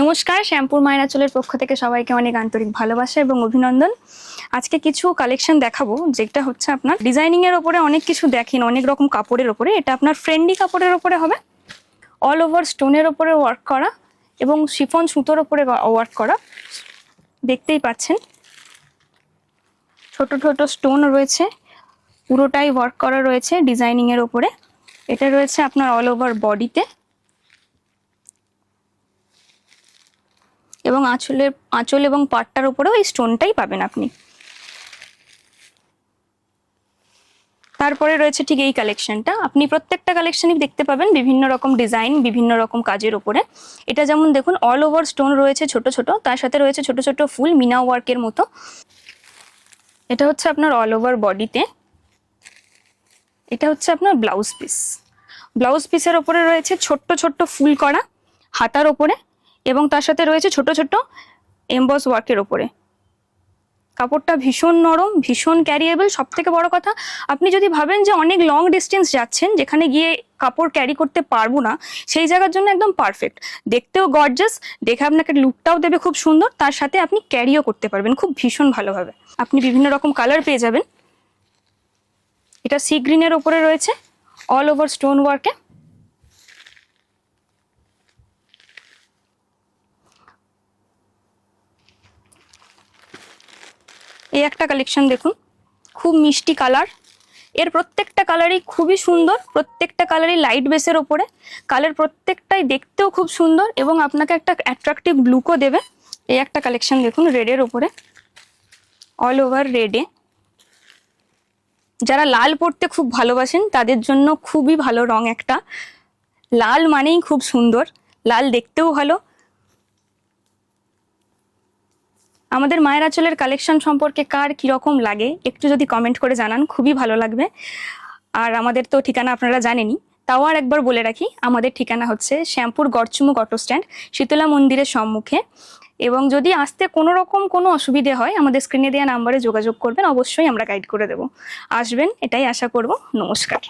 নমস্কার, শ্যাম্পুর মায়ের আঁচলের পক্ষ থেকে সবাইকে অনেক আন্তরিক ভালোবাসা এবং অভিনন্দন। আজকে কিছু কালেকশন দেখাবো, যেটা হচ্ছে আপনার ডিজাইনিং এর উপরে অনেক কিছু দেখেন, অনেক রকম কাপড়ের উপরে। এটা আপনার ফ্রেন্ডলি কাপড়ের উপরে হবে, অল ওভার স্টোনের উপরে ওয়ার্ক করা এবং শিফন সুতোর উপরে ওয়ার্ক করা। দেখতেই পাচ্ছেন ছোট ছোট স্টোন রয়েছে, পুরোটাই ওয়ার্ক করা রয়েছে ডিজাইনিং এর উপরে। এটা রয়েছে আপনার অল ওভার বডিতে এবং আঁচল এবং পাটটার উপরেও এই স্টোনটাই পাবেন আপনি। তারপরে রয়েছে ঠিক এই কালেকশনটা, আপনি প্রত্যেকটা কালেকশনই দেখতে পাবেন বিভিন্ন রকম ডিজাইন, বিভিন্ন রকম কাজের উপরে। এটা যেমন দেখুন অল ওভার স্টোন রয়েছে ছোট ছোট, তার সাথে রয়েছে ছোট ছোট ফুল মিনা ওয়ার্কের মতো। এটা হচ্ছে আপনার অল ওভার বডিতে। এটা হচ্ছে আপনার ব্লাউজ পিস। ব্লাউজ পিসের ওপরে রয়েছে ছোট্ট ছোট্ট ফুল করা হাতার ওপরে এবং তার সাথে রয়েছে ছোট ছোট এমবস ওয়ার্কের ওপরে। কাপড়টা ভীষণ নরম, ভীষণ ক্যারিয়েবল। সব থেকে বড় কথা, আপনি যদি ভাবেন যে অনেক লং ডিস্টেন্স যাচ্ছেন, যেখানে গিয়ে কাপড় ক্যারি করতে পারবো না, সেই জায়গার জন্য একদম পারফেক্ট। দেখতেও গর্জাস, দেখে আপনাকে লুকটাও দেবে খুব সুন্দর, তার সাথে আপনি ক্যারিও করতে পারবেন খুব ভীষণ ভালোভাবে। আপনি বিভিন্ন রকম কালার পেয়ে যাবেন। এটা সি গ্রিনের ওপরে রয়েছে অল ওভার স্টোন ওয়ার্কে। এই একটা কালেকশন দেখুন, খুব মিষ্টি কালার। এর প্রত্যেকটা কালারই খুবই সুন্দর, প্রত্যেকটা কালারই লাইট বেসের ওপরে। কালার প্রত্যেকটাই দেখতেও খুব সুন্দর এবং আপনাকে একটা অ্যাট্রাকটিভ লুকও দেবে। এই একটা কালেকশন দেখুন রেডের ওপরে, অল ওভার রেডে। যারা লাল পরতে খুব ভালোবাসেন তাদের জন্য খুবই ভালো রং একটা। লাল মানেই খুব সুন্দর, লাল দেখতেও ভালো। আমাদের মায়ের আঁচলের কালেকশন সম্পর্কে কার কীরকম লাগে একটু যদি কমেন্ট করে জানান, খুবই ভালো লাগবে। আর আমাদের তো ঠিকানা আপনারা জানেনই, তাও আর একবার বলে রাখি, আমাদের ঠিকানা হচ্ছে শ্যামপুর গড়চুমুক অটো স্ট্যান্ড, শীতলা মন্দিরের সম্মুখে। এবং যদি আসতে কোনো রকম কোনো অসুবিধে হয়, আমাদের স্ক্রিনে দেওয়া নাম্বারে যোগাযোগ করবেন, অবশ্যই আমরা গাইড করে দেবো। আসবেন, এটাই আশা করব। নমস্কার।